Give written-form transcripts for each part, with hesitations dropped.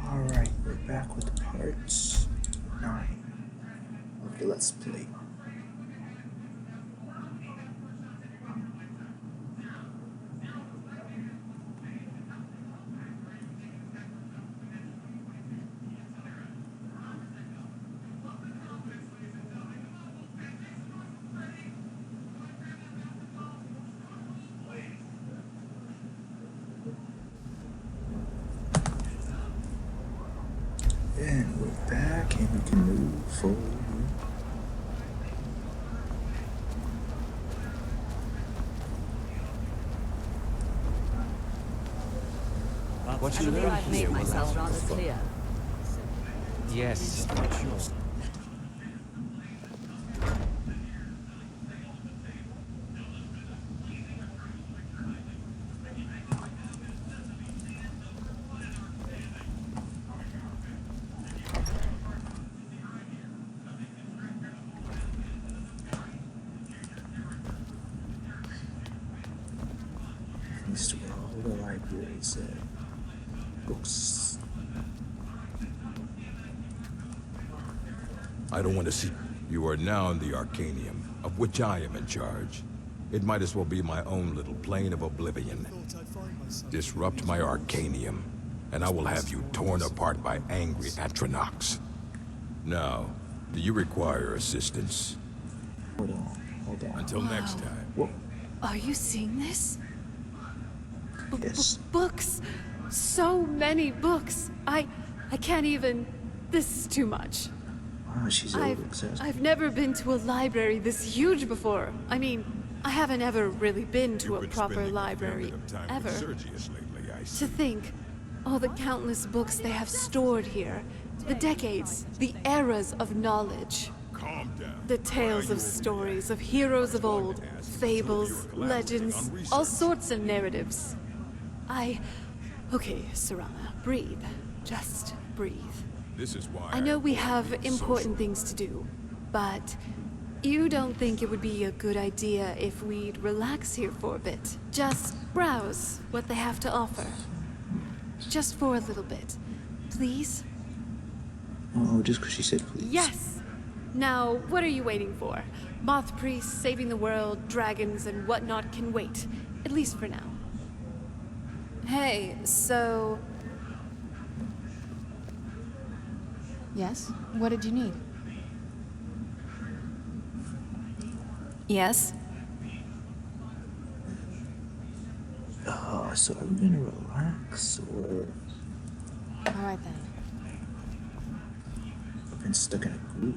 Alright, we're back with parts 9 of the Let's Play. And we're back and we can move forward. What I you believe learn I've made here will myself last rather clear. Yes, sure. Thanks to all the libraries and books. I don't want to see. You are now in the Arcanium, of which I am in charge. It might as well be my own little plane of oblivion. Disrupt my Arcanium, and I will have you torn apart by angry Atronachs. Now, do you require assistance? Hold on. Until next time. Whoa, Are you seeing this? yes. Books. So many books. I can't even. This is too much. Wow, she's overexaggerated. I've never been to a library this huge before. I mean, I haven't ever really been to You've a been proper spending a fair library, bit of time ever. with Sergius lately, I To see. think, all the countless books they have stored here, the decades, the eras of knowledge, Calm down. the tales of stories of heroes of old, fables, legends, all sorts of narratives. Okay, Serana, breathe. Just breathe. This is why I know we have avoid important things to do, but you don't think it would be a good idea if we'd relax here for a bit? Just browse what they have to offer. Just for a little bit. Please? Oh, just because she said please. Yes! Now, what are you waiting for? Moth priests, saving the world, dragons, and whatnot can wait. At least for now. Hey, so... Yes? What did you need? Yes? So are we gonna relax or Alright then. I've been stuck in a groove?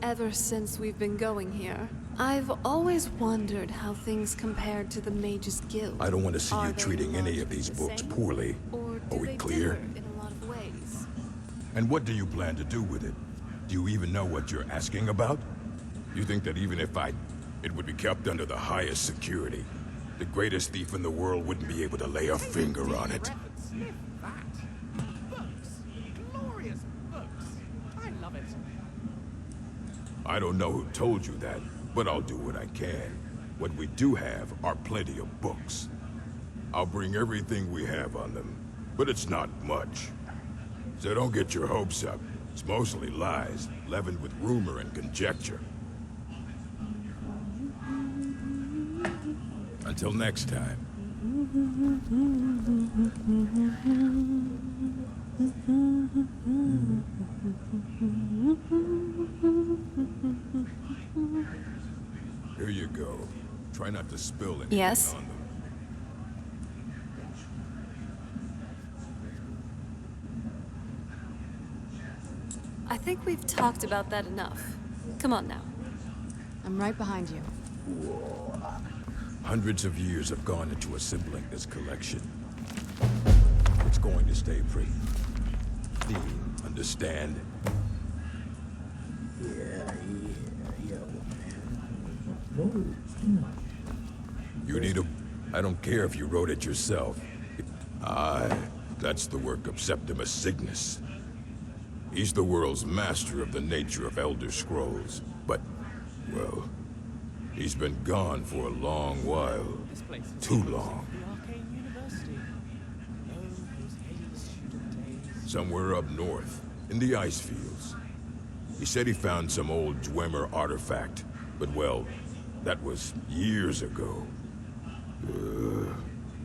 Ever since we've been going here, I've always wondered how things compared to the Mages Guild. I don't want to see Are you they treating any of logically these the books same? poorly. Or Are do we they clear? differ in a lot of ways? And what do you plan to do with it? Do you even know what you're asking about? You think that even if it would be kept under the highest security, the greatest thief in the world wouldn't be able to lay a finger on it? Sniff that. Books. Glorious books. I love it. I don't know who told you that, but I'll do what I can. What we do have are plenty of books. I'll bring everything we have on them, but it's not much. So don't get your hopes up. It's mostly lies, leavened with rumor and conjecture. Until next time. Here you go. Try not to spill anything Yes? on them. I think we've talked about that enough. Come on now. I'm right behind you. Hundreds of years have gone into assembling this collection. It's going to stay pretty clean, understand? Yeah, old man. Move. You need a... I don't care if you wrote it yourself. Aye, that's the work of Septimus Cygnus. He's the world's master of the nature of Elder Scrolls. But, well, he's been gone for a long while. This place is Too close long. to the Arcane University. Oh, those hated student days. Somewhere up north, in the ice fields. He said he found some old Dwemer artifact, but well, that was years ago.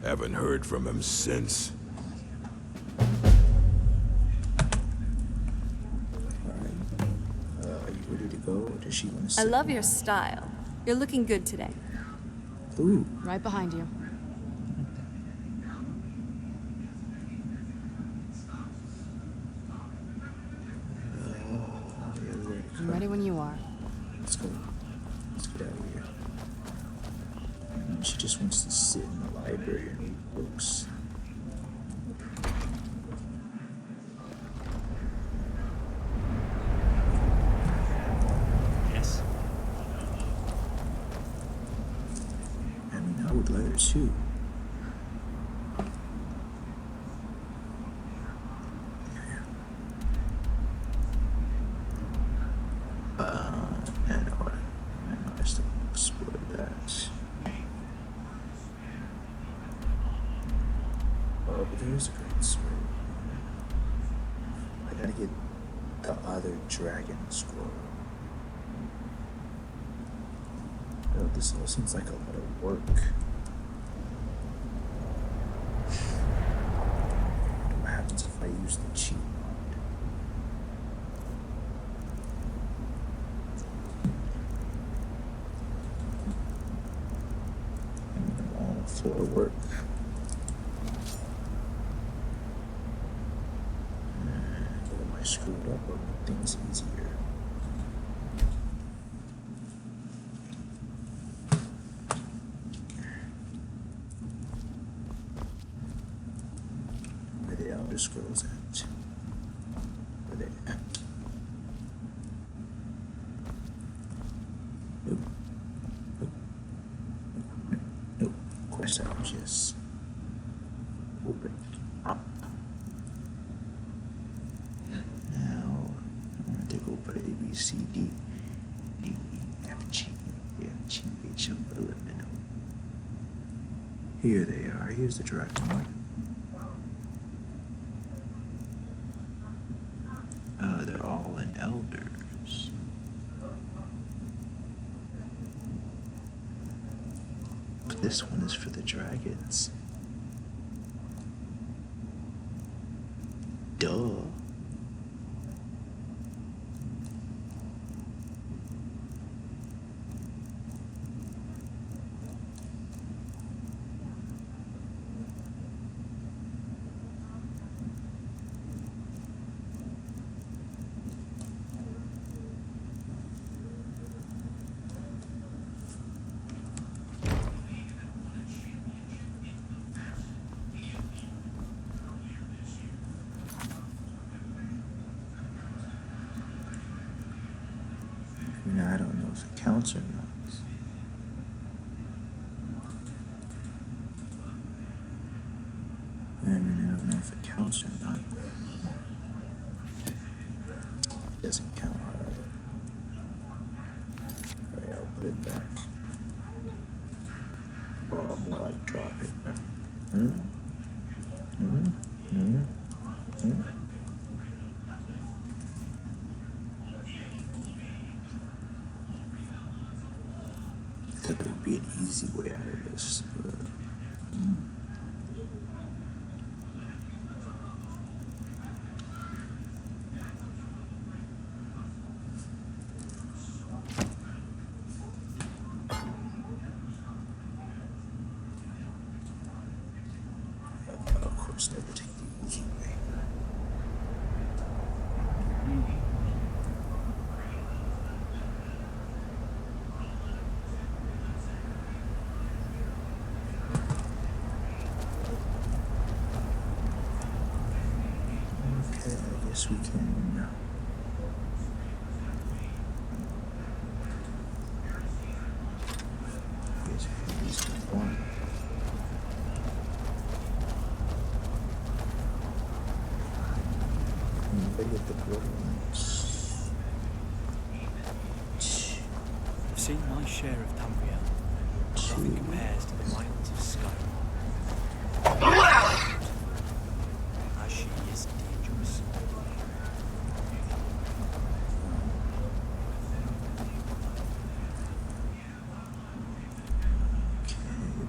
Haven't heard from him since. Alright. Are you ready to go, or does she want to I sit? love your style. You're looking good today. Ooh. Right behind you. Yeah, we're ready to I'm go. ready when you are. Let's go. Let's get out of here. She just wants to sit in the library and read books. Yes. I mean, I would let her too. I still explore that. Oh, but there's a great sword. I gotta get the other dragon scroll. Oh, this all seems like a lot of work. What happens if I use the cheat mod? I'm all for work. Am I screwed up or make things easier? Where the Elder Scrolls at? Where they at? Nope. Nope. Nope. Nope. Of course I'm just open up. Now I want to go for A B C D E F G H I L M N O. Here they are. Here's the dragon one. They're all in elders. But this one is for the dragons. Duh. I mean, I don't know if it counts or not. I don't know if it counts or not. It doesn't count. Alright, I'll put it back. Or more like drop it. There would be an easy way out of this, but of course, never take the easy way. Okay, I guess we can get the Borderlands. I've seen my share of Tamriel. Nothing compares to the wilds of Skyrim. As she is dangerous. Okay,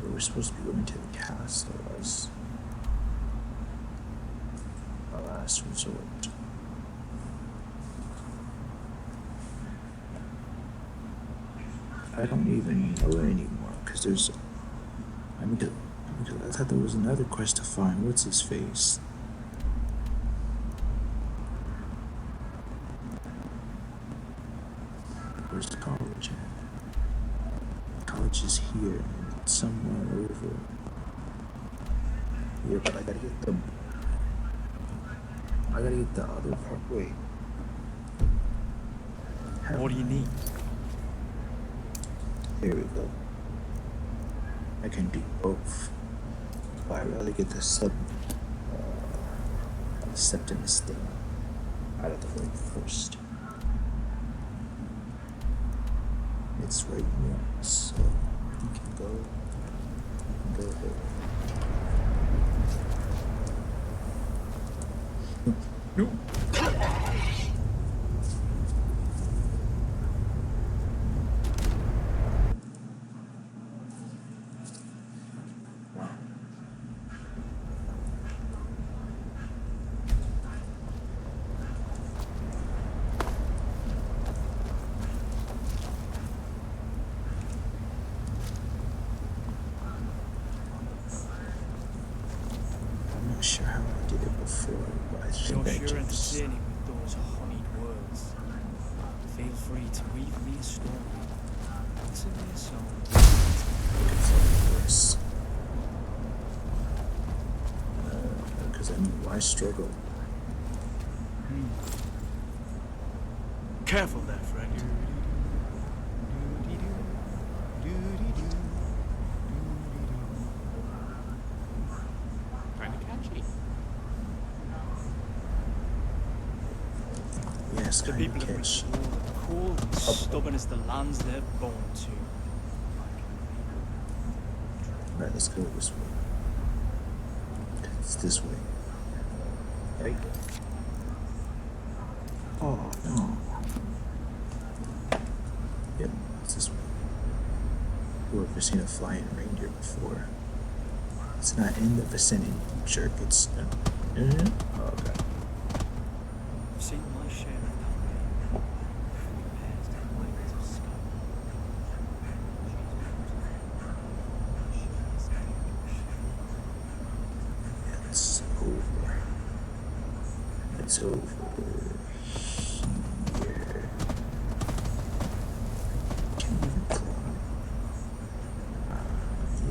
but we're supposed to be going to the castle as our last resort. I don't even know anymore because there's. I thought there was another quest to find. What's his face? Where's the college at? College is here and it's somewhere over. Yeah, but I gotta get the other part. Wait. What do you need? There we go. I can do both. But I'd rather get the Septimus thing out of the way first. It's right here, so you can go there. No. I'm not sure how I did it before, but I think You're I sure just... entertaining with those honeyed words. Feel free to weave me a story. Answer me a song. looking for this. Because I mean, why struggle? Careful there, friend. Kinda catchy. Yes, The kind people of of catch. Ritual are cold and stubborn as the lands they're born to. Right, let's go this way. It's this way. Right? Oh, no. Yep, it's this way. Who ever seen a flying reindeer before? It's not in the vicinity, you jerk. It's... Oh, okay. I've seen my share of Tamriel. Compares to the wilds of Skyrim. It's over. It's over here. Can you even fly?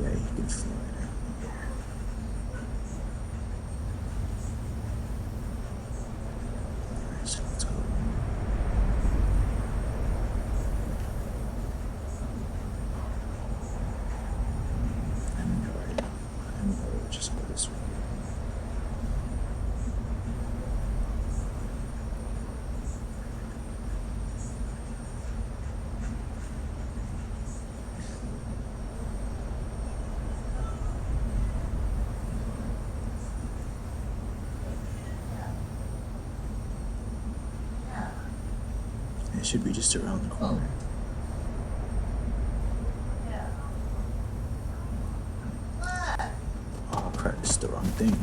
Yeah, you can fly. Alright, so let's go. I'm gonna just go this way. It should be just around the corner. Oh crap, it's the wrong thing.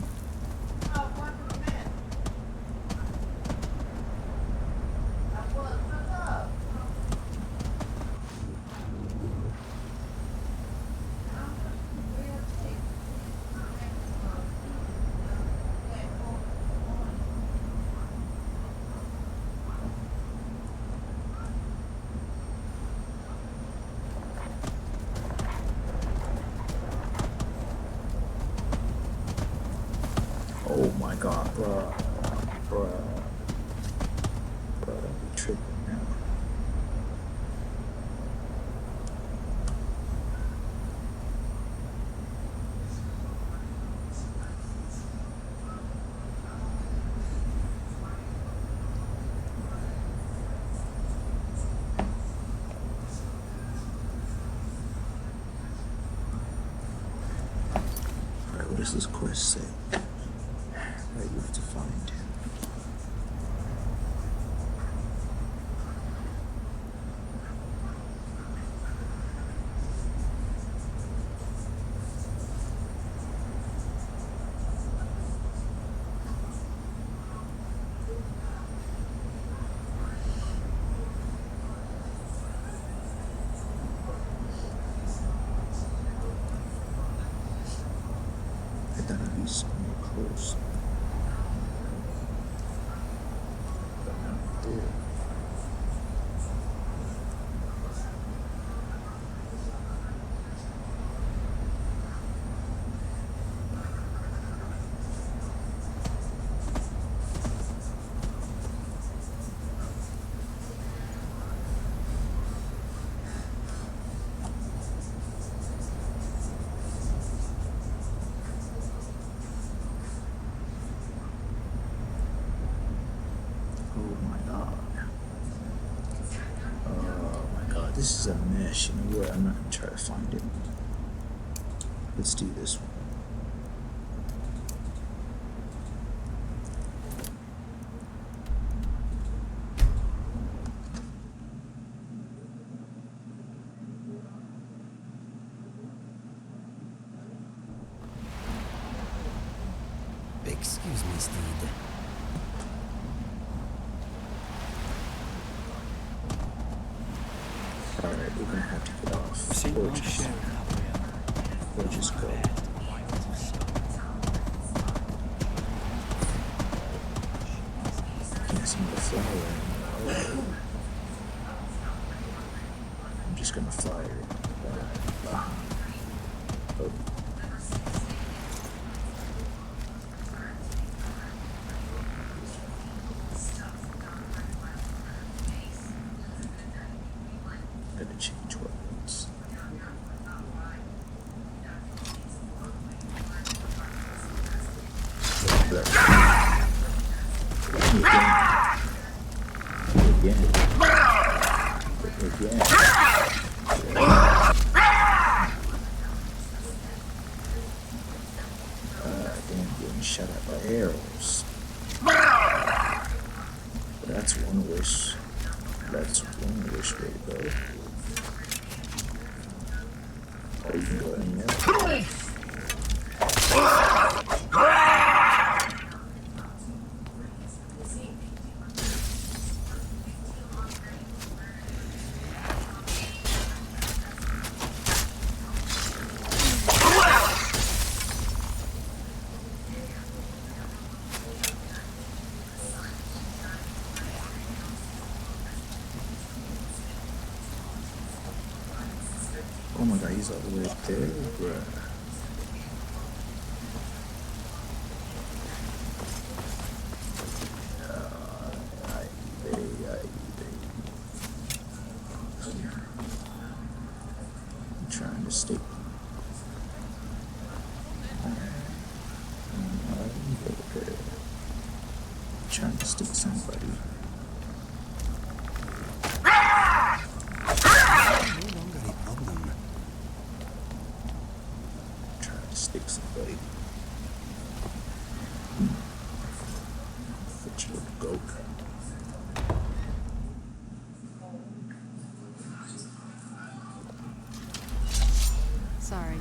Oh my god, bruh. Bruh, I'm tripping now. What's this quest say? Right, you have to find. I thought it'd be somewhere close. But not there. Oh my god, this is a mess. You know what? I'm not gonna try to find it. Let's do this one. Excuse me, Steed. Alright, we're gonna have to get off. Seen Or my just, share of that or just go. Can't see the flower anymore. I'm just gonna fly her. Oh. Gonna change weapons. Again. Damn, getting shot at by arrows. That's one wish. That's one wish way to go. Or you can go anywhere. Oh my god, he's all the way up there, bruh. I'm trying to stick. Trying to stick somebody. No longer a problem. Trying to stick somebody. Such a little goat. Sorry.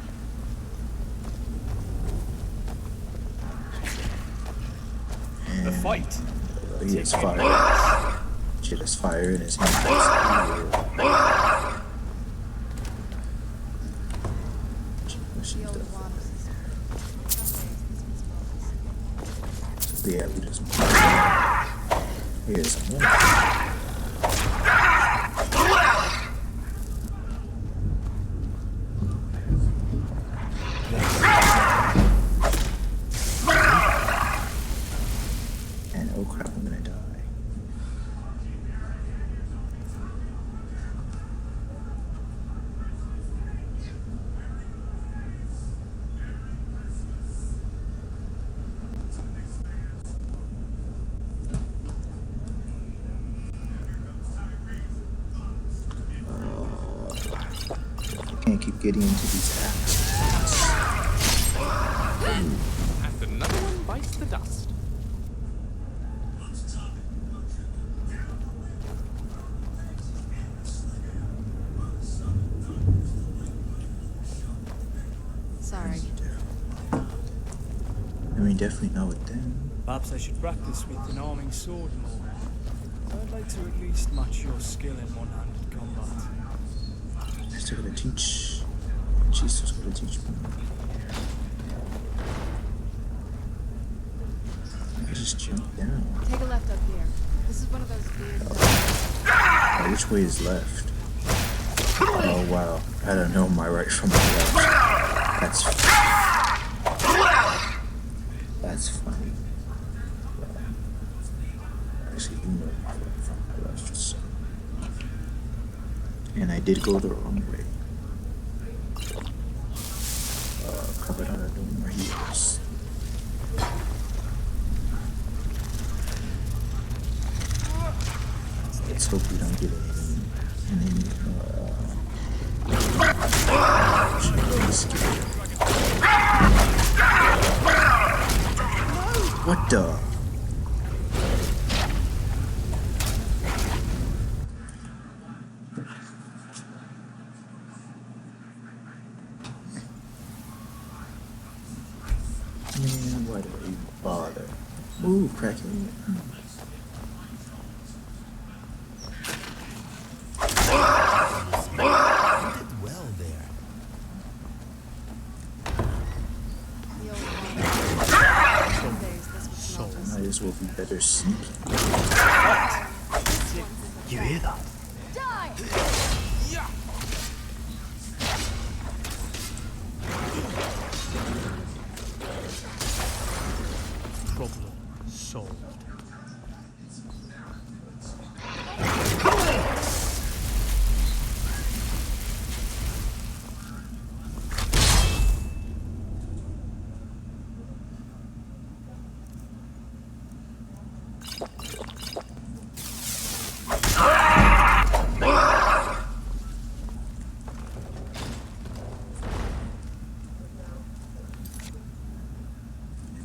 The fight. He has fire. Shit has fire in his hands. What she does. Yeah, we just. Here's one. And oh crap, I'm gonna die. I can't keep getting into these accidents. And another one bites the dust. Sorry. I mean, definitely know it then. Perhaps I should practice with an arming sword more. I'd like to at least match your skill in one-handed combat. I'm still gonna teach. Jesus gonna teach me. I just jump down. Take a left up here. This is one of those weird. Oh, which way is left? Oh wow, I don't know my right from my left. That's funny. Actually, you know my right from my left. So. And I did go the wrong way. Covered under no more heels. Let's hope we don't get any what the? Man, why do I even bother? Ooh, cracking. Well there. The old one. There's this one smell just- Might as well be better sneaking. You hear that? Problem solved.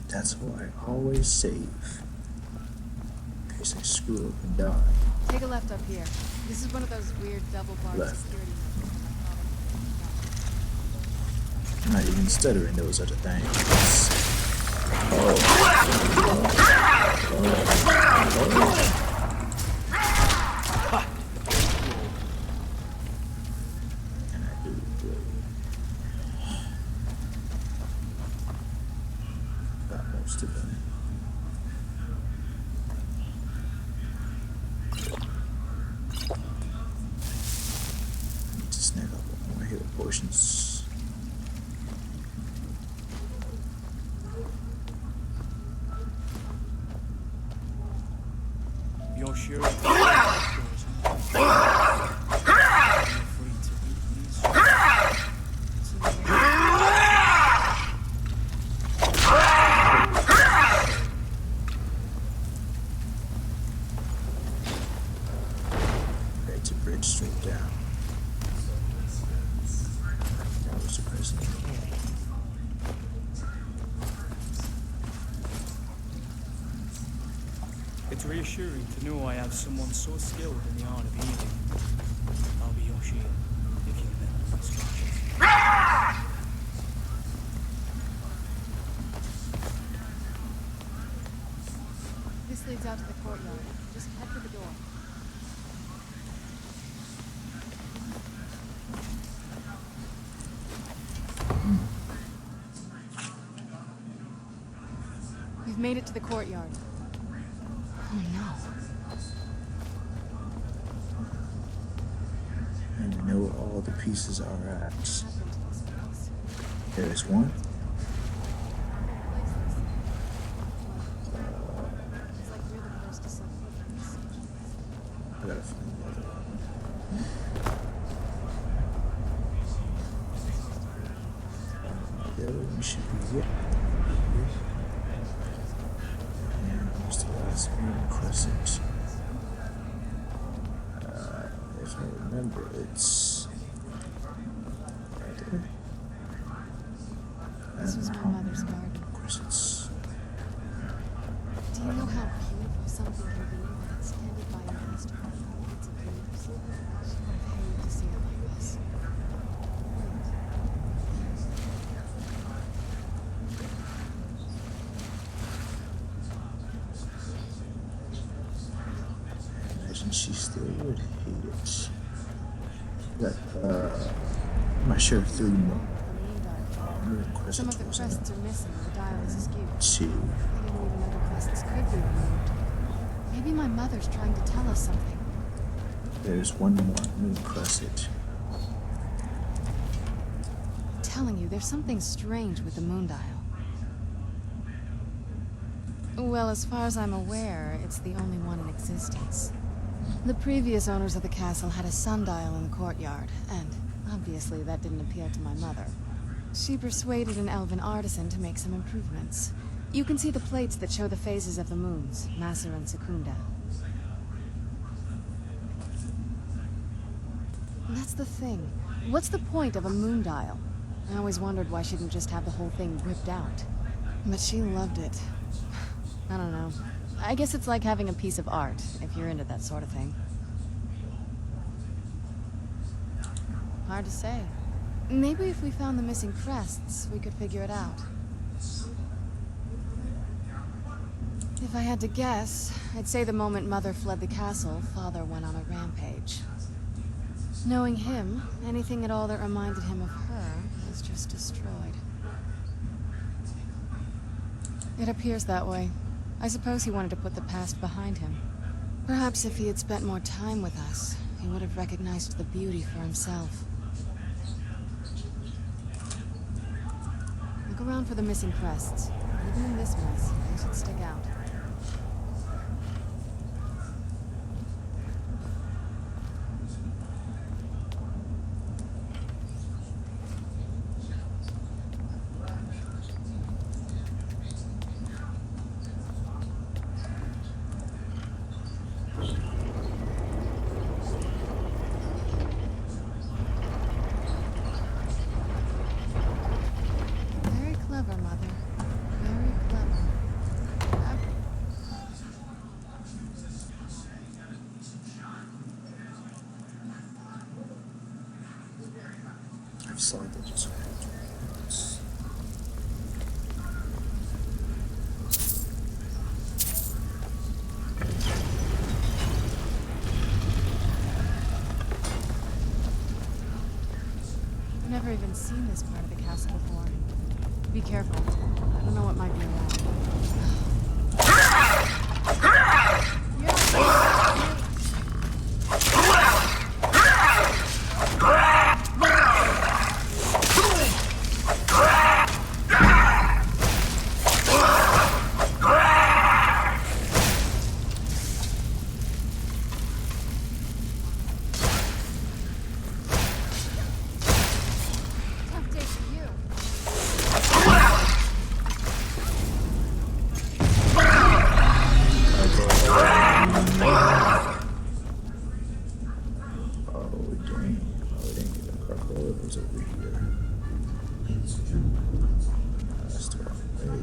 That's why I always save. In case I screw up and die. Take a left up here. This is one of those weird double bar Left. security. I'm not even stuttering, those are the things. And I do good. Got most of them. Need to snag up more heal potions. You're sure? Feel free to eat these. Okay, to bridge straight down. That was the president. It's reassuring to know I have someone so skilled in the art of healing. I'll be your shield if you remember my instructions. This leads out to the courtyard. Just head for the door. We've made it to the courtyard. Oh no. And I know where all the pieces are at. There's one. It's like you're the first to suffer. I gotta find the other one. The other one should be here. And where's the last one? Crescent. If I remember, it's right there. This was my mother's garden. she still would hate it. But, I'm not sure if 3 more moon crescents Some of the was crests enough. are missing. The dial is askew. 2. I didn't even know the crests could be removed. Maybe my mother's trying to tell us something. There's 1 more moon crescent. I'm telling you, there's something strange with the moon dial. Well, as far as I'm aware, it's the only one in existence. The previous owners of the castle had a sundial in the courtyard, and obviously that didn't appeal to my mother. She persuaded an elven artisan to make some improvements. You can see the plates that show the phases of the moons, Maser and Secunda. That's the thing. What's the point of a moon dial? I always wondered why she didn't just have the whole thing ripped out. But she loved it. I don't know. I guess it's like having a piece of art, if you're into that sort of thing. Hard to say. Maybe if we found the missing crests, we could figure it out. If I had to guess, I'd say the moment Mother fled the castle, Father went on a rampage. Knowing him, anything at all that reminded him of her was just destroyed. It appears that way. I suppose he wanted to put the past behind him. Perhaps if he had spent more time with us, he would have recognized the beauty for himself. Look around for the missing crests. Even in this mess, they should stick out. Very clever, Mother. Very clever. I've saw that just once. I've never even seen this part of the castle before. Be careful. I don't know what might be around. Tough day for you. Oh dang. Oh dang, the gargoyle was over here. That's the wrong way.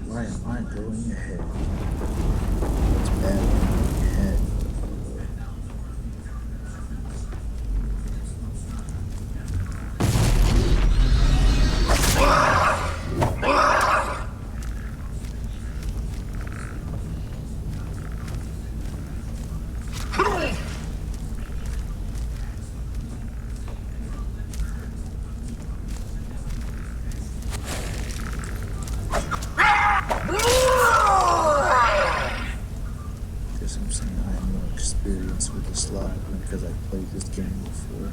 Why am I going ahead? It's bad going ahead. Guess I'm saying I have more experience with this live because I played this game before.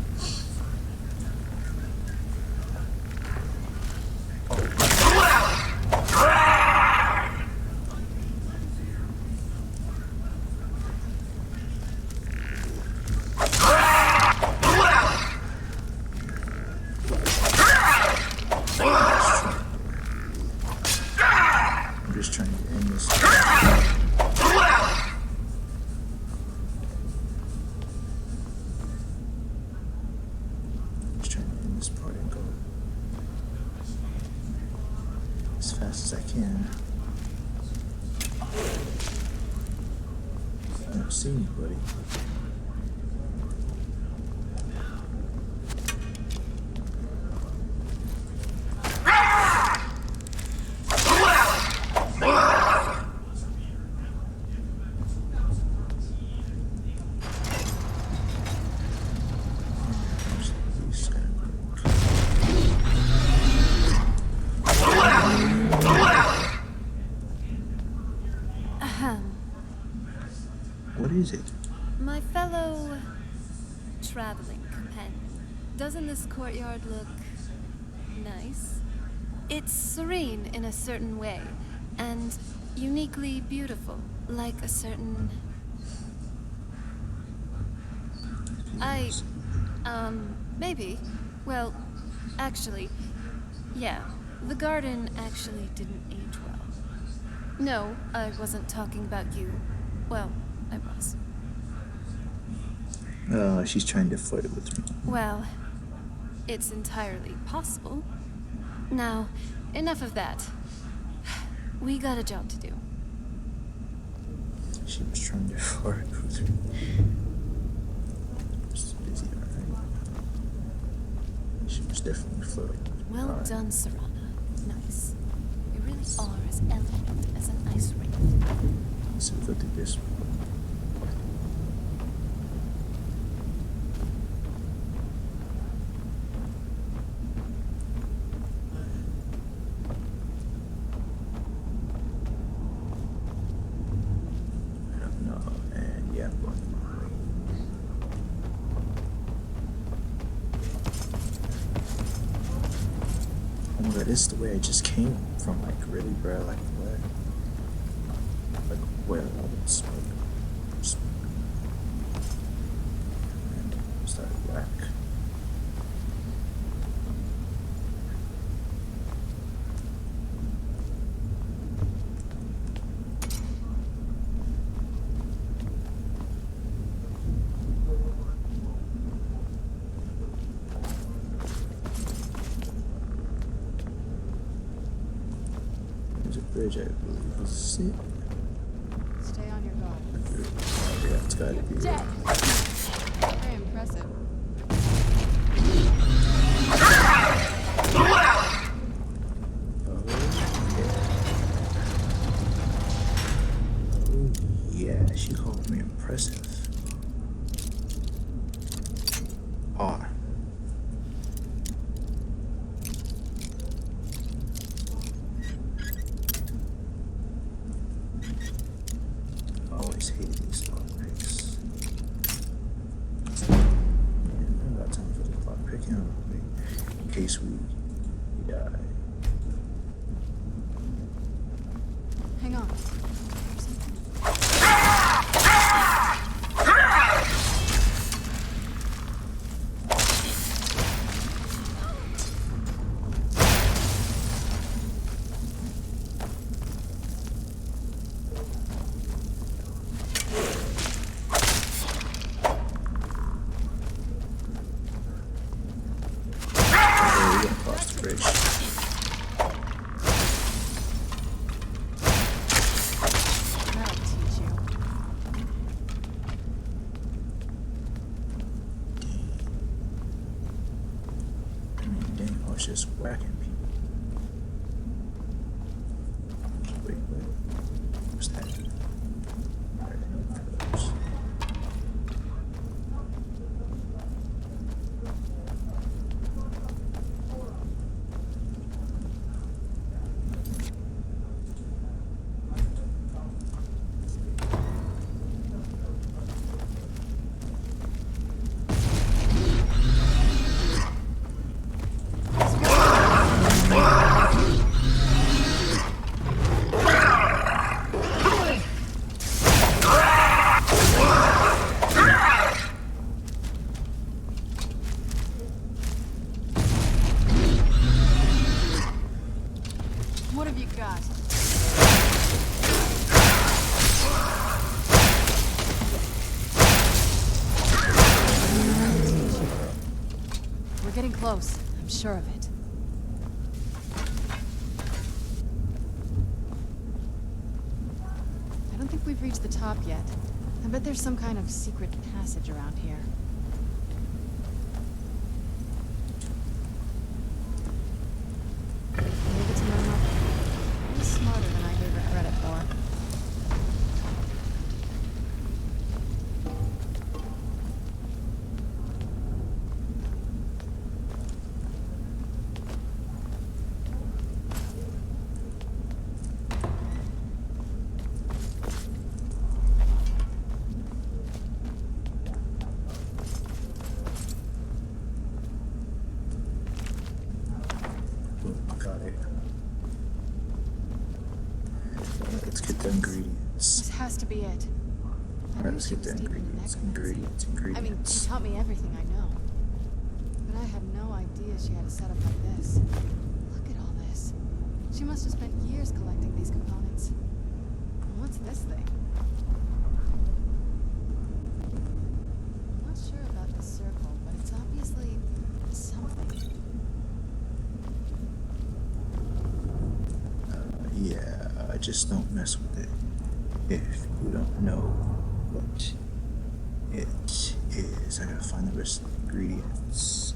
I'm just trying to end this. Just trying to end this part and go as fast as I can. I don't see anybody. music. My fellow traveling companion, doesn't this courtyard look nice? It's serene in a certain way, and uniquely beautiful, like a certain... maybe. Well, actually, yeah, the garden actually didn't age well. No, I wasn't talking about you. Well, I was. Oh, she's trying to flirt with me. Well, it's entirely possible. Now, enough of that. We got a job to do. She was trying to flirt with me. She's busy, alright. She was definitely flirting with me. Well Alright. done, Serana. Nice. You really are as elegant as an ice rink. So we'll do this one. I don't know, and yeah, I'm going my way. Oh my god, this is the way I just came from, like, really, bro, like, what? Like, where all that smoke? And started whack. There's a bridge, I believe. Is it? Stay on your guard. Yeah, it's gotta be. Dead! Very impressive. Oh, yeah, she called me impressive. R. I always hated these lockpicks. I got time for the lockpick, in case we die. Hang on. Oh, we're gonna cross the bridge. That'll teach you. I mean, dang, I was just whacking people. Wait, what's that? Alright, close. What have you got? We're getting close. I'm sure of it. I don't think we've reached the top yet. I bet there's some kind of secret passage around here. Leave it to my mother. He's smarter than I gave her credit for. to be it. I Alright, knew let's she get the was steeped in ingredients. necromancy. I mean, she taught me everything I know. But I had no idea she had a setup like this. Look at all this. She must have spent years collecting these components. What's this thing? I'm not sure about this circle, but it's obviously something. Yeah, just don't mess with it if you don't know what it is. I gotta find the rest of the ingredients.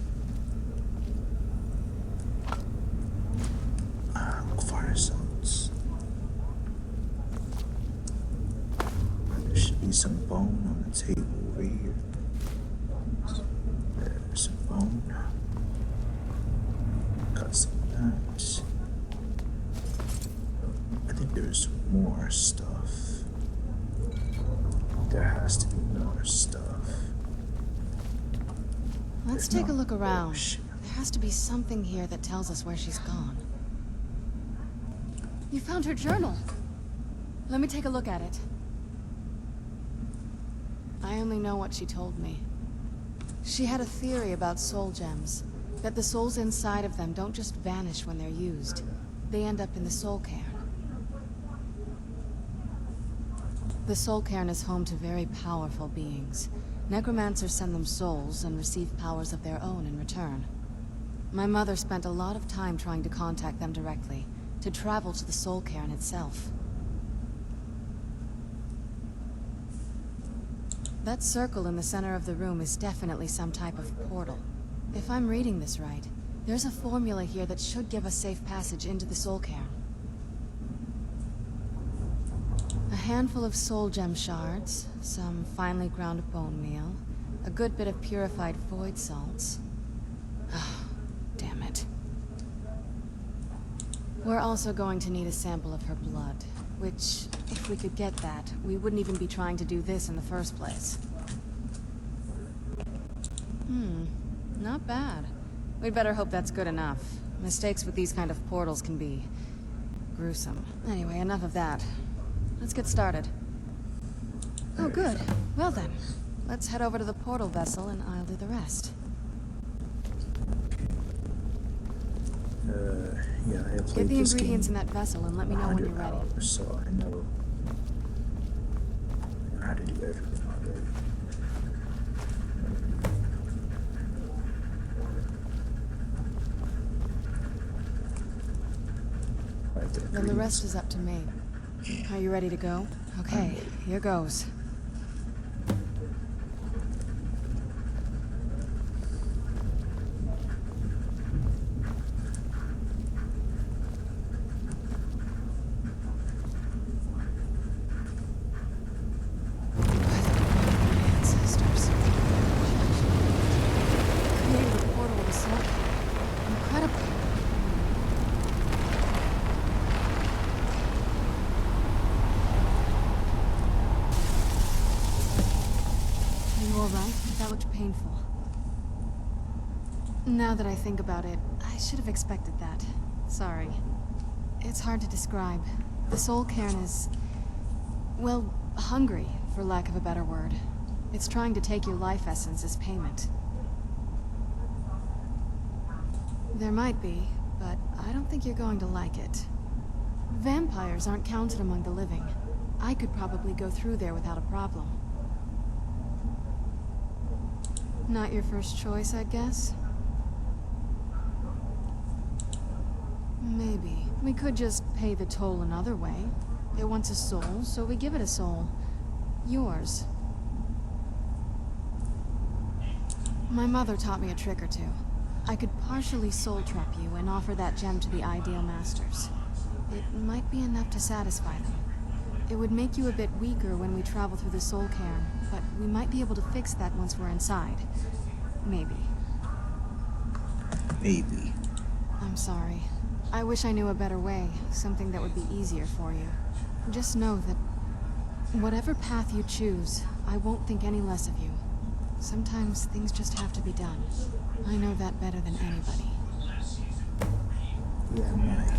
Fire salts. There should be some bone on the table right here. There's some bone. Got some of that. I think there's more stuff. There has to be more stuff. Let's There's take a not- look around. Oh, shit. There has to be something here that tells us where she's gone. You found her journal. Let me take a look at it. I only know what she told me. She had a theory about soul gems, that the souls inside of them don't just vanish when they're used. They end up in the soul cairn. The soul cairn is home to very powerful beings. Necromancers send them souls and receive powers of their own in return. My mother spent a lot of time trying to contact them directly, to travel to the soul cairn itself. That circle in the center of the room is definitely some type of portal. If I'm reading this right, there's a formula here that should give us safe passage into the soul cairn. A handful of soul gem shards, some finely ground bone meal, a good bit of purified void salts. Oh, damn it. We're also going to need a sample of her blood, which, if we could get that, we wouldn't even be trying to do this in the first place. Not bad. We'd better hope that's good enough. Mistakes with these kind of portals can be gruesome. Anyway, enough of that. Let's get started. Oh, good. Well then, let's head over to the portal vessel and I'll do the rest. Yeah, I have Get played the this ingredients in game that vessel and let me know when you're 100 ready. hours, so I know how to do everything already. Right, Then the rest is up to me. Are you ready to go? Okay, here goes. Ancestors. Created a portal of a soul. Incredible. Are you alright? That looked painful. Now that I think about it, I should have expected that. Sorry. It's hard to describe. The soul cairn is, well, hungry, for lack of a better word. It's trying to take your life essence as payment. There might be, but I don't think you're going to like it. Vampires aren't counted among the living. I could probably go through there without a problem. Not your first choice, I guess? Maybe. We could just pay the toll another way. It wants a soul, so we give it a soul. Yours. My mother taught me a trick or two. I could partially soul trap you and offer that gem to the ideal masters. It might be enough to satisfy them. It would make you a bit weaker when we travel through the soul cairn, but we might be able to fix that once we're inside. Maybe. Maybe. I'm sorry. I wish I knew a better way, something that would be easier for you. Just know that whatever path you choose, I won't think any less of you. Sometimes things just have to be done. I know that better than anybody. Yeah, Mike.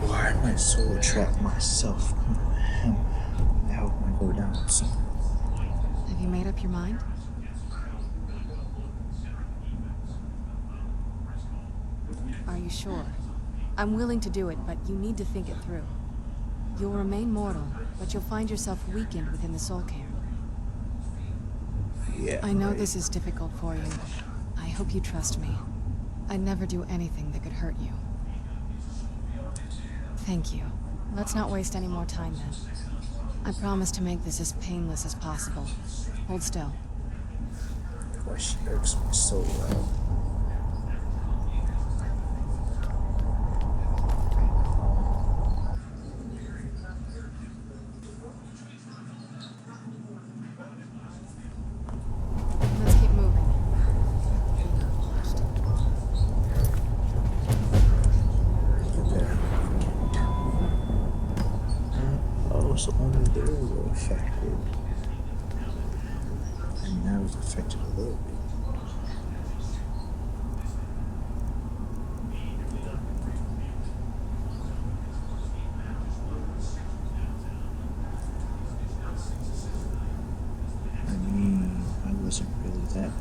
Wow. Why am I so trapped myself? What the hell? I hope I go down soon. Have you made up your mind? Are you sure? I'm willing to do it, but you need to think it through. You'll remain mortal, but you'll find yourself weakened within the soul cairn. Yeah. I know right. this is difficult for you. I hope you trust me. I'd never do anything that could hurt you. Thank you. Let's not waste any more time then. I promise to make this as painless as possible. Hold still. Why she irks me so well. Let's keep moving. You better. Oh, so only they were affected. And now it's affected a little bit. I mean, I wasn't really that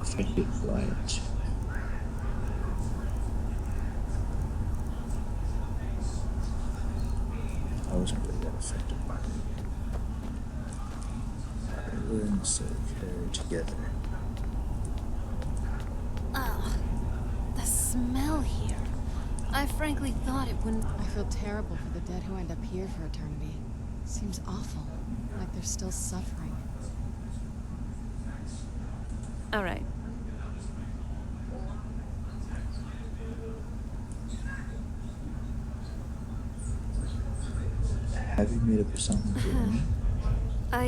affected by it. I wasn't really that affected by it. We're in the same carrier together. Ugh, the smell here. I frankly thought it wouldn't. I feel terrible for the dead who end up here for eternity. Seems awful, like they're still suffering. All right. Have you made up something for me? I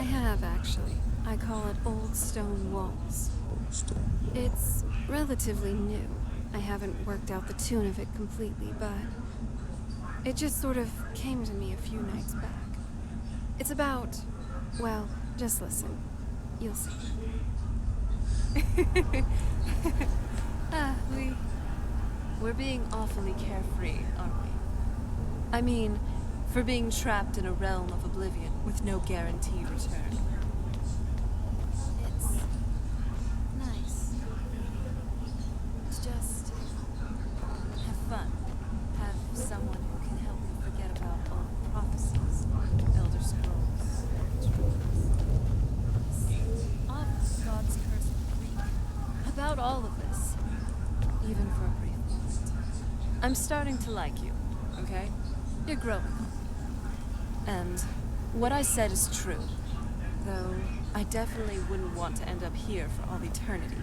have actually. I call it Old Stone Walls. Old stone wall. It's relatively new. I haven't worked out the tune of it completely, but it just sort of came to me a few nights back. It's about, well, just listen. You'll see. We're being awfully carefree, aren't we? I mean, for being trapped in a realm of oblivion with no guaranteed return. It's nice. It's just have fun. Have someone who can help me forget about old prophecies, Elder Scrolls, off God's curse with Greek. About all of this, even for a brief moment. I'm starting to like you, okay? You're growing. And what I said is true. Though I definitely wouldn't want to end up here for all eternity.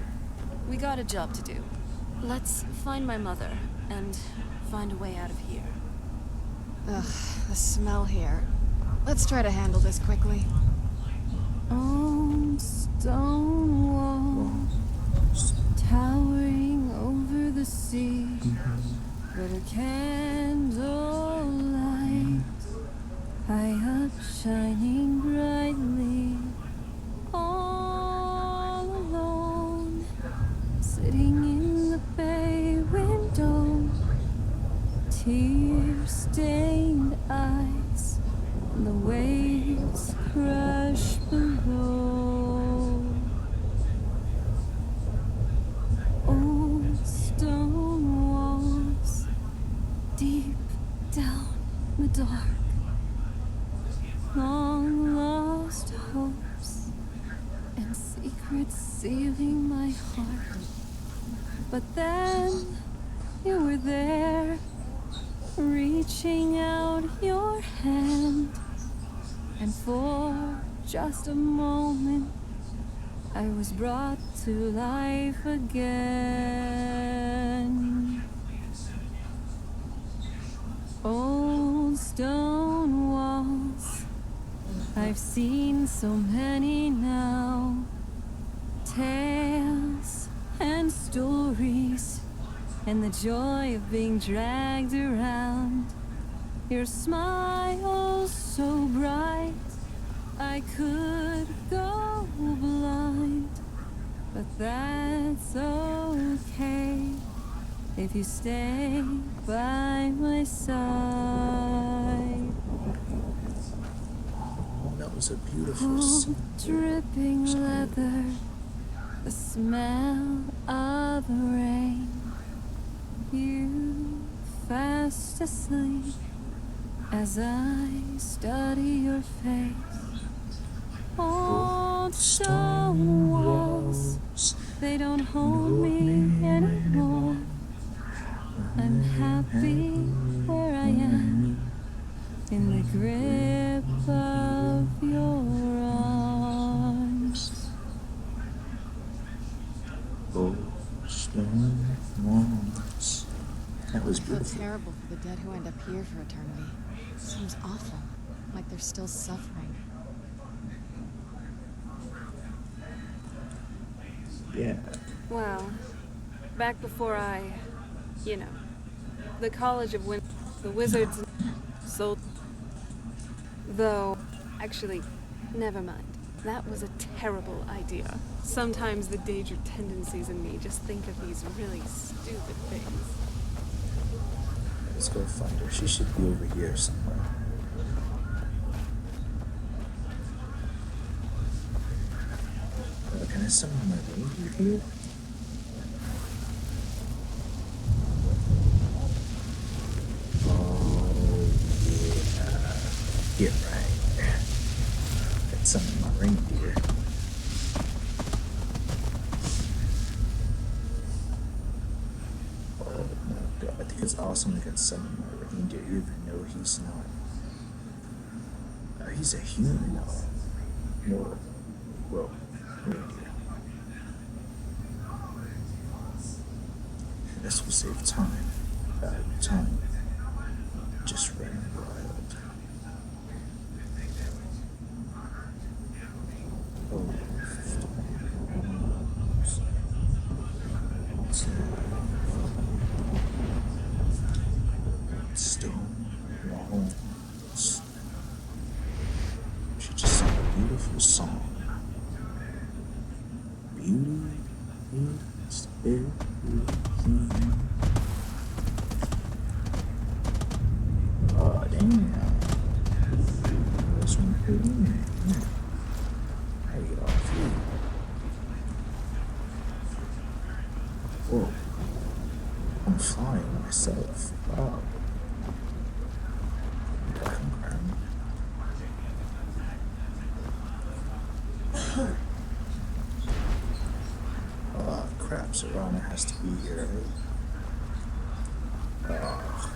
We got a job to do. Let's find my mother and find a way out of here. Ugh, the smell here. Let's try to handle this quickly. Old stone walls, towering over the sea, but a candlelight, high up shining brightly, all alone, sitting in the bay window, tear-stained eyes, and the waves crash below. Old stone walls, deep down the dark, long lost hopes and secrets sealing my heart. But then you were there, reaching out your hand, and for just a moment I was brought to life again. Old stone walls, I've seen so many now. Tales and stories, and the joy of being dragged around. Your smile so bright, I could go blind. But that's okay, if you stay by my side. Oh, that was a beautiful Oh, scene. dripping leather, the smell of the rain. You fast asleep as I study your face. Old stone walls, they don't hold me anymore. I'm happy where I am, in the grip of your arms. Oh, stone walls. That was I feel beautiful. terrible for the dead who end up here for eternity. Seems awful, like they're still suffering. Yeah. Well, back before you know, the College of the Wizards sold. Though, actually, never mind. That was a terrible idea. Sometimes the danger tendencies in me just think of these really stupid things. Let's go find her. She should be over here somewhere. Can I summon my reindeer here? Oh, yeah. Yeah, right. Let's summon my reindeer. Oh my god, I think it's awesome I can summon my reindeer even though he's not. He's a human now. No. Well, reindeer. This will save time. Time. Just running wild. Oh, 15. Stone walls. She just sang a beautiful song. Beauty is everything. Oh, damn. That's one good one. I get off here. Whoa. I'm flying myself. Wow. Black ground. Oh, crap. Serana has to be here. Oh.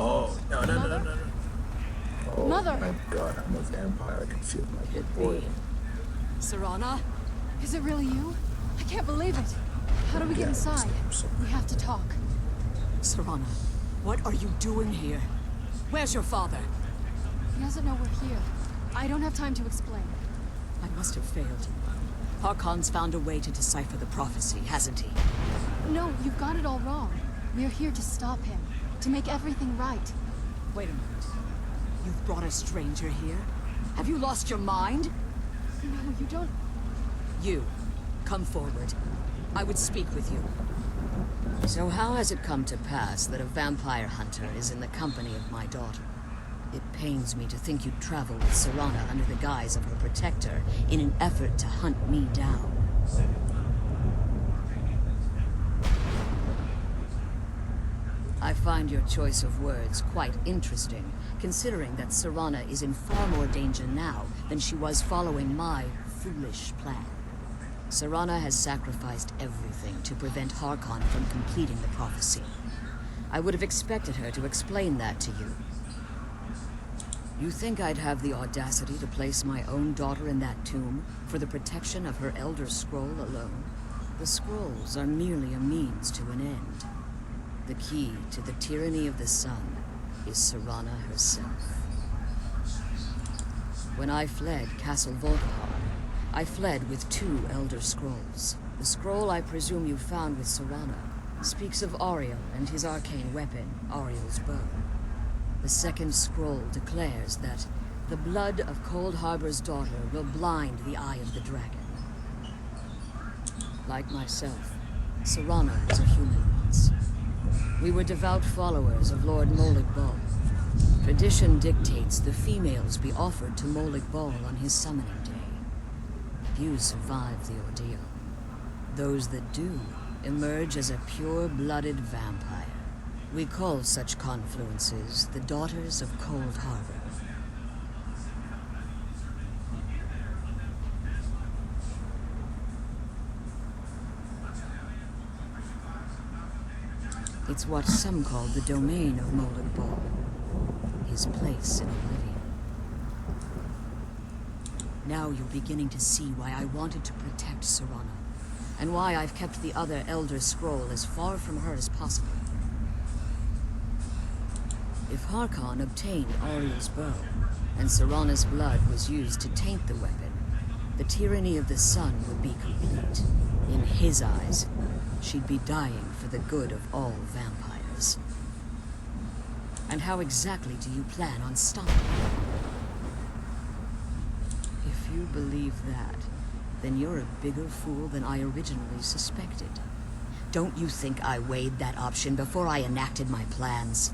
Oh, no, no, no, no, no, no. Oh Mother! my god, I'm a vampire. I can feel my blood boiling. Serana? Is it really you? I can't believe it. How do we get Yeah, inside? I'm sorry. We have to talk. Serana, what are you doing here? Where's your father? He doesn't know we're here. I don't have time to explain. I must have failed. Harkon's found a way to decipher the prophecy, hasn't he? No, you've got it all wrong. We're here to stop him. To make everything right. Wait a minute. You've brought a stranger here? Have you lost your mind? No, you don't... You, come forward. I would speak with you. So how has it come to pass that a vampire hunter is in the company of my daughter? It pains me to think you'd travel with Serana under the guise of her protector in an effort to hunt me down. I find your choice of words quite interesting, considering that Serana is in far more danger now than she was following my foolish plan. Serana has sacrificed everything to prevent Harkon from completing the prophecy. I would have expected her to explain that to you. You think I'd have the audacity to place my own daughter in that tomb for the protection of her Elder Scroll alone? The scrolls are merely a means to an end. The key to the tyranny of the sun is Serana herself. When I fled Castle Volkihar, I fled with 2 Elder Scrolls. The scroll I presume you found with Serana speaks of Ariel and his arcane weapon, Ariel's bow. The second scroll declares that the blood of Cold Harbor's daughter will blind the eye of the dragon. Like myself, Serana was a human once. We were devout followers of Lord Molig Bal. Tradition dictates the females be offered to Molig Bal on his summoning day. Few survive the ordeal. Those that do emerge as a pure-blooded vampire. We call such confluences the Daughters of Cold Harbor. It's what some call the domain of Molig Bal, his place in oblivion. Now you're beginning to see why I wanted to protect Serana, and why I've kept the other Elder Scroll as far from her as possible. If Harkon obtained Ariel's bow, and Serana's blood was used to taint the weapon, the tyranny of the sun would be complete. In his eyes, she'd be dying for the good of all vampires. And how exactly do you plan on stopping her? If you believe that, then you're a bigger fool than I originally suspected. Don't you think I weighed that option before I enacted my plans?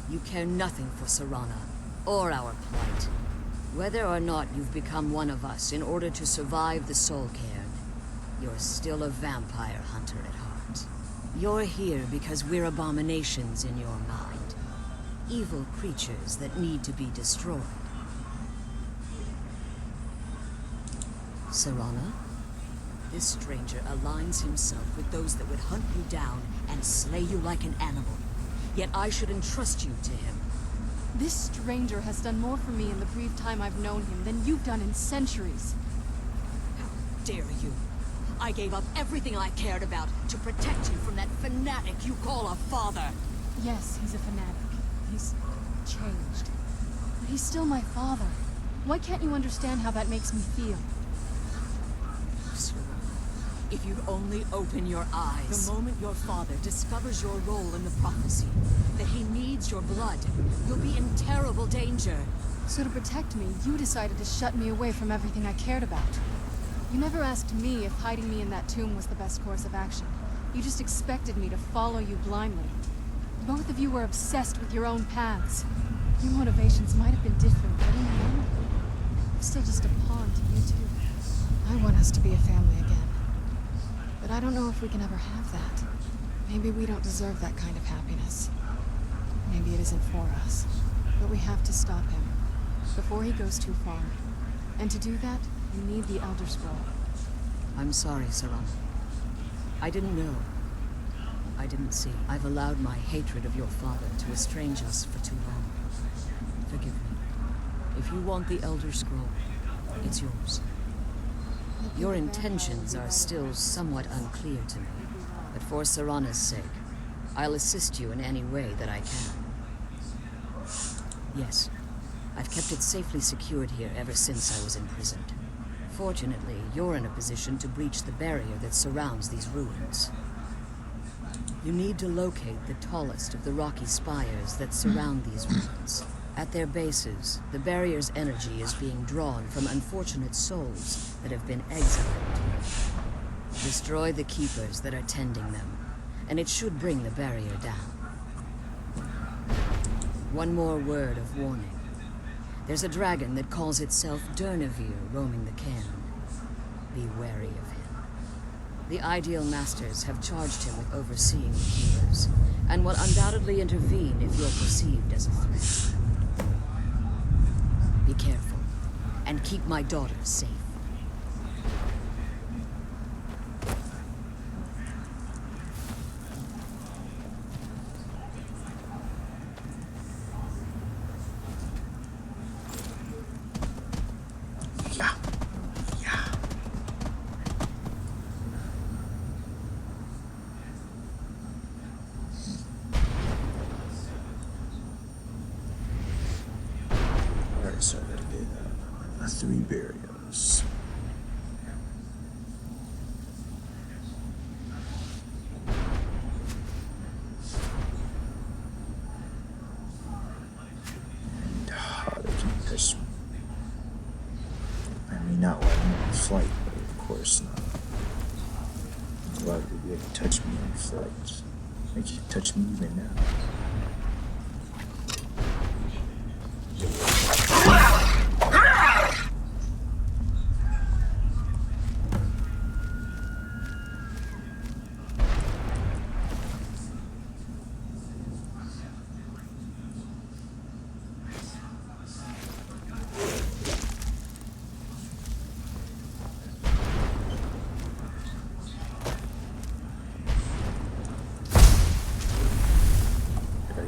You care nothing for Serana, or our plight. Whether or not you've become one of us in order to survive the Soul Cairn, you're still a vampire hunter at heart. You're here because we're abominations in your mind. Evil creatures that need to be destroyed. Serana? This stranger aligns himself with those that would hunt you down and slay you like an animal. Yet I should entrust you to him. This stranger has done more for me in the brief time I've known him than you've done in centuries. How dare you? I gave up everything I cared about to protect you from that fanatic you call a father. Yes, he's a fanatic. He's changed. But he's still my father. Why can't you understand how that makes me feel? If you'd only open your eyes. The moment your father discovers your role in the prophecy, that he needs your blood, you'll be in terrible danger. So to protect me, you decided to shut me away from everything I cared about. You never asked me if hiding me in that tomb was the best course of action. You just expected me to follow you blindly. Both of you were obsessed with your own paths. Your motivations might have been different, but in the end, I'm still just a pawn to you two. I want us to be a family again. But I don't know if we can ever have that. Maybe we don't deserve that kind of happiness. Maybe it isn't for us. But we have to stop him before he goes too far. And to do that, you need the Elder Scroll. I'm sorry, Serana. I didn't know. I didn't see. I've allowed my hatred of your father to estrange us for too long. Forgive me. If you want the Elder Scroll, it's yours. Your intentions are still somewhat unclear to me, but for Serana's sake, I'll assist you in any way that I can. Yes, I've kept it safely secured here ever since I was imprisoned. Fortunately, you're in a position to breach the barrier that surrounds these ruins. You need to locate the tallest of the rocky spires that surround these ruins. At their bases, the barrier's energy is being drawn from unfortunate souls that have been exiled here. Destroy the keepers that are tending them, and it should bring the barrier down. One more word of warning. There's a dragon that calls itself Durnevere roaming the cairn. Be wary of him. The Ideal Masters have charged him with overseeing the keepers, and will undoubtedly intervene if you're perceived as a threat. Be careful, and keep my daughter safe. Yeah. Yeah. Alright, so I gotta get 3 burials. not while I'm on flight, but of course not. Why would you be able to touch me on flight? Make you touch me even now.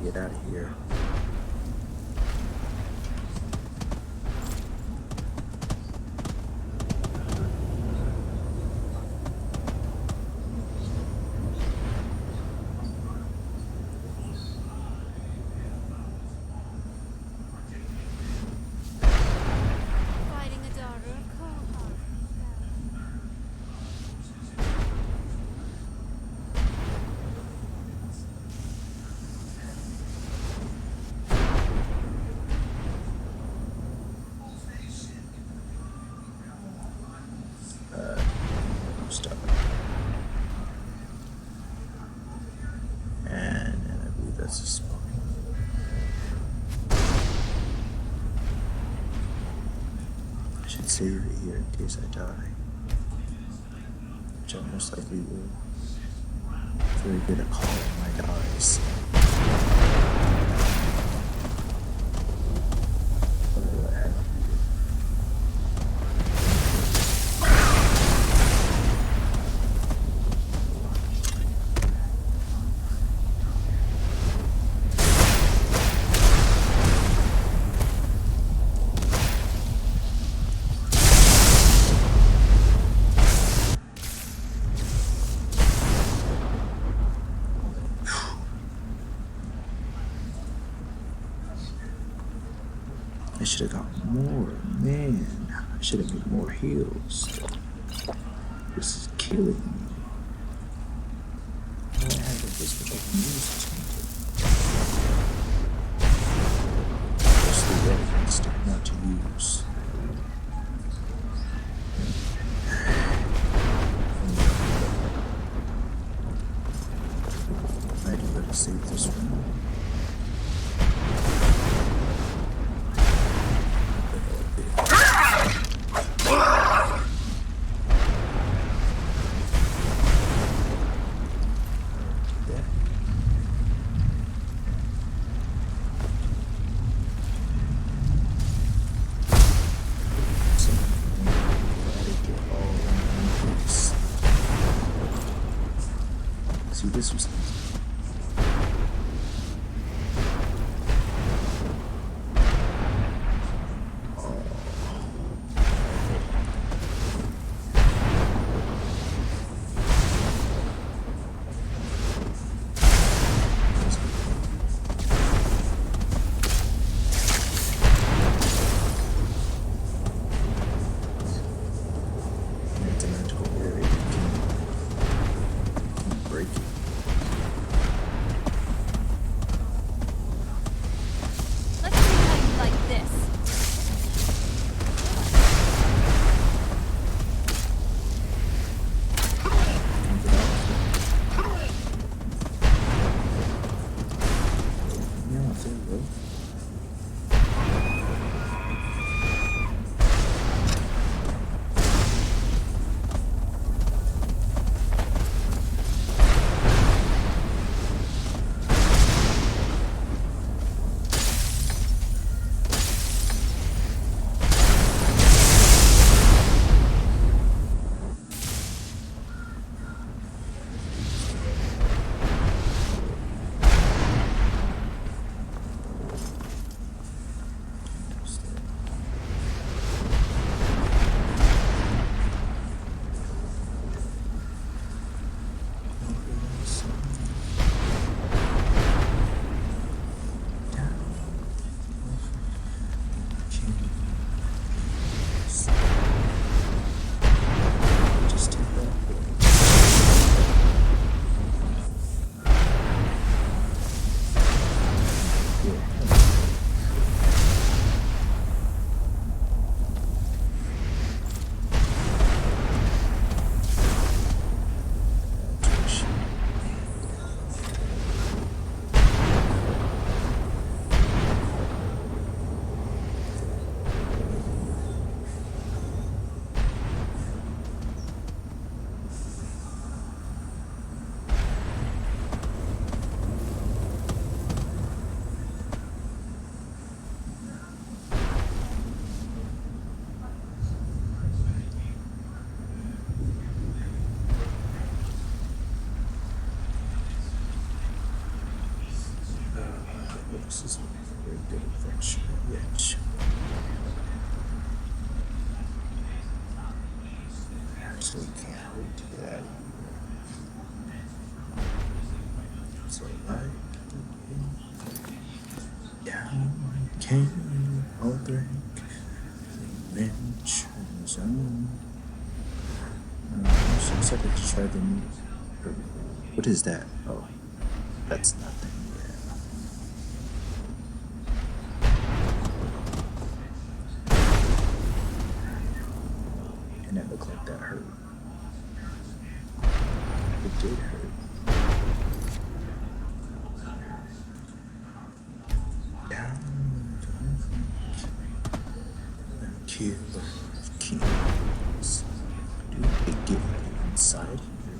Get out of here. Fighting a daughter of Cohort. Stop. And I believe that's a spawn. I should save it here in case I die. Which I most likely will. Very good at calling my dies. What do I have? I should have got more, man. I should have made more heals. This is killing me. All I have is this, which I can use to change it. Just the red against it, not to use. I do better save this one. See, this was easy. It's a magical area. You can break it. bitch. Actually can't wait to get out of here. So like down came Albrecht, the adventure zone. So excited to try the new. What is that? Oh, that's nothing. Yeah. And it looked like that hurt. It did hurt. Down the kill of kings. Do they get inside here?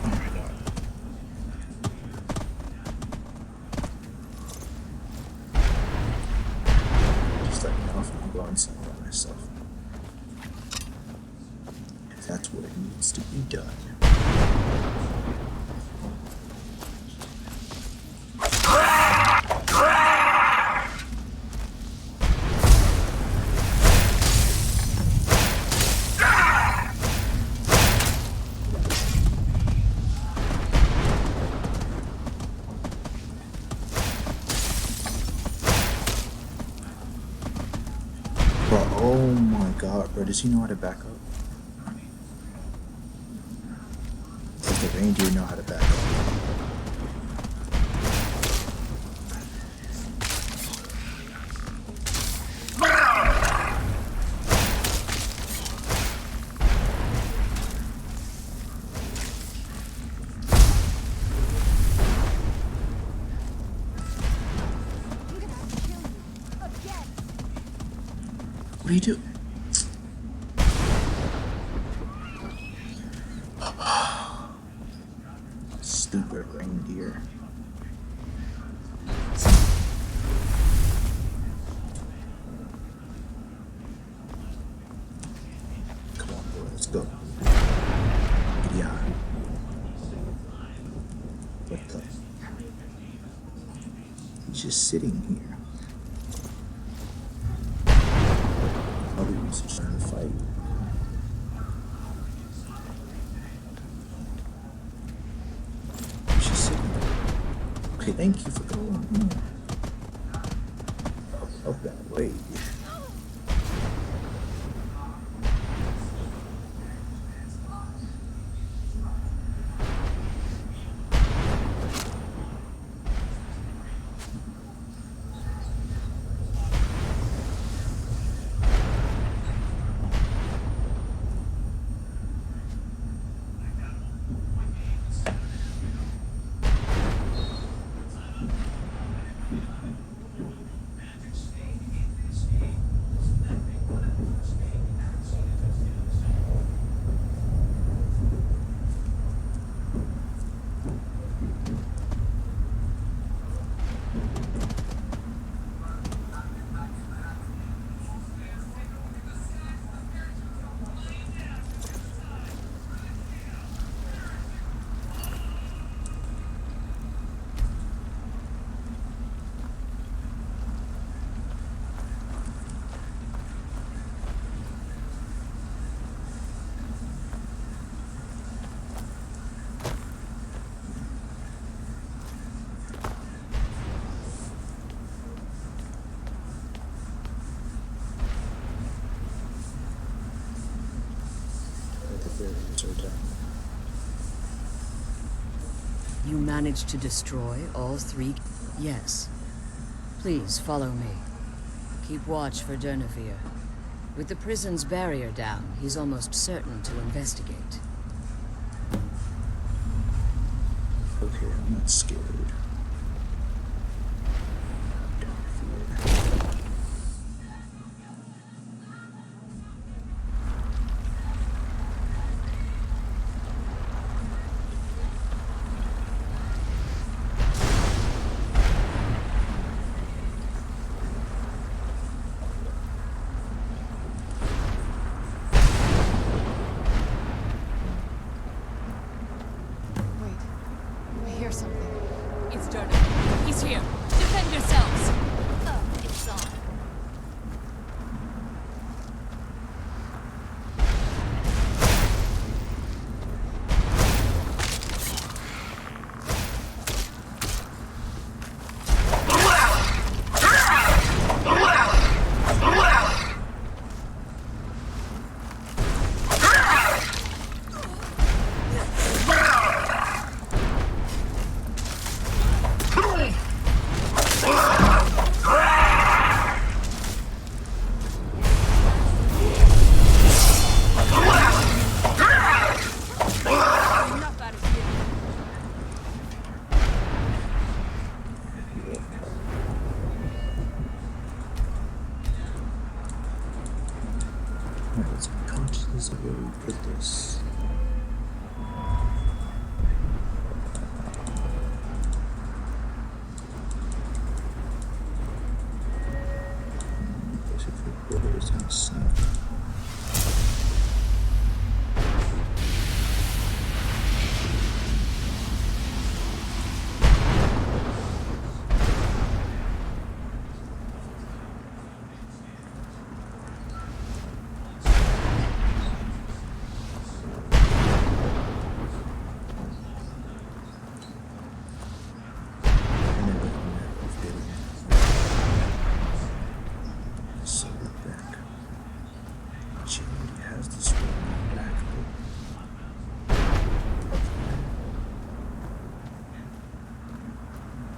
Oh my god. Just let me know if I can go inside by myself. If that's what it needs to be done. Bro, oh my god, bro, does he know how to back up? Does the reindeer know how to back up? What do you do? Stupid reindeer. Come on, boy, let's go. Yeah. What the? He's just sitting here. He's trying to fight. He's just sitting there. Okay, thank you for going. Up that way. You managed to destroy all 3? Yes. Please follow me. Keep watch for Durnevere. With the prison's barrier down, he's almost certain to investigate. Okay, I'm not scared. Wait, I hear something. here. Defend yourselves. Oh, it's on. Alright, let's consciousness of where we put this. Guess if we put it as on snap.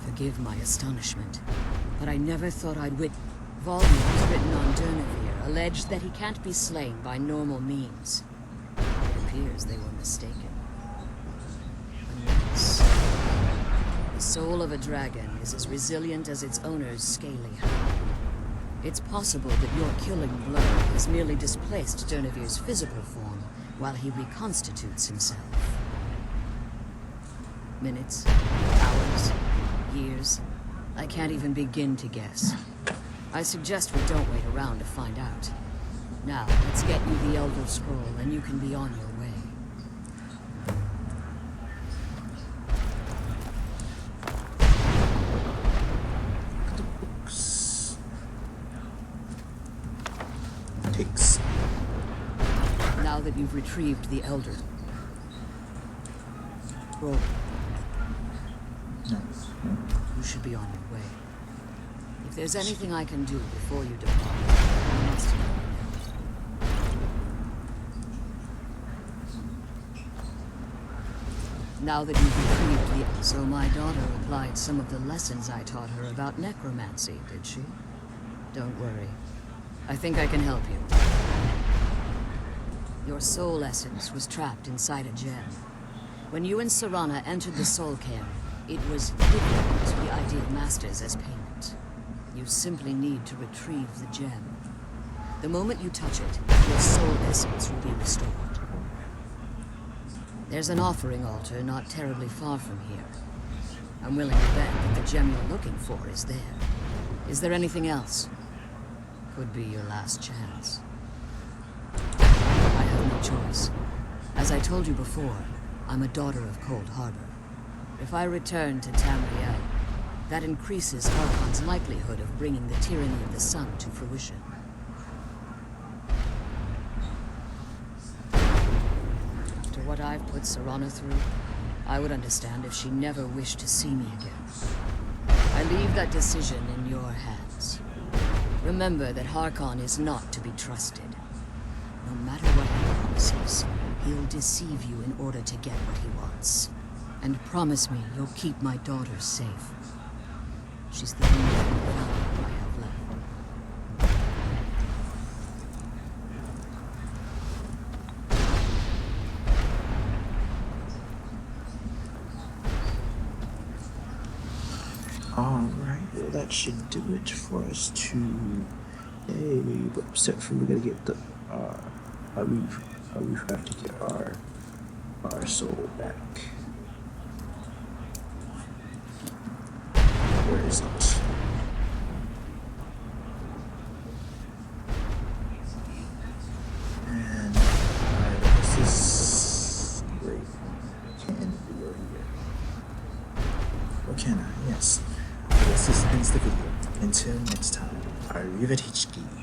Forgive my astonishment, but I never thought I'd volumes written on Durnevere alleged that he can't be slain by normal means. It appears they were mistaken. Unless the soul of a dragon is as resilient as its owner's scaly hide. It's possible that your killing blow has merely displaced Durnevere's physical form while he reconstitutes himself. Minutes, hours, years. I can't even begin to guess. I suggest we don't wait around to find out. Now, let's get you the Elder Scroll, and you can be on your way. The books. Takes. Now that you've retrieved the Elder Scroll, No. you should be on your way. If there's anything I can do before you depart, you must let me know. Now that you've retrieved the... So my daughter applied some of the lessons I taught her about necromancy, did she? Don't worry. I think I can help you. Your soul essence was trapped inside a gem. When you and Serana entered the Soul Cairn, it was given to the Ideal Masters as payment. You simply need to retrieve the gem. The moment you touch it, your soul essence will be restored. There's an offering altar not terribly far from here. I'm willing to bet that the gem you're looking for is there. Is there anything else? Could be your last chance. I have no choice. As I told you before, I'm a daughter of Cold Harbor. If I return to Tamriel, that increases Harkon's likelihood of bringing the tyranny of the sun to fruition. After what I've put Serana through, I would understand if she never wished to see me again. I leave that decision in your hands. Remember that Harkon is not to be trusted. No matter what he promises, he'll deceive you in order to get what he wants. And promise me you'll keep my daughter safe. She's the only valuable I have left. Alright, well that should do it for us to... Hey, except for we gotta get the... we have to get our soul back. Where is it? And this is great. Can do it here. What can I? Yes. this ends the video. Until next time, arrivederci.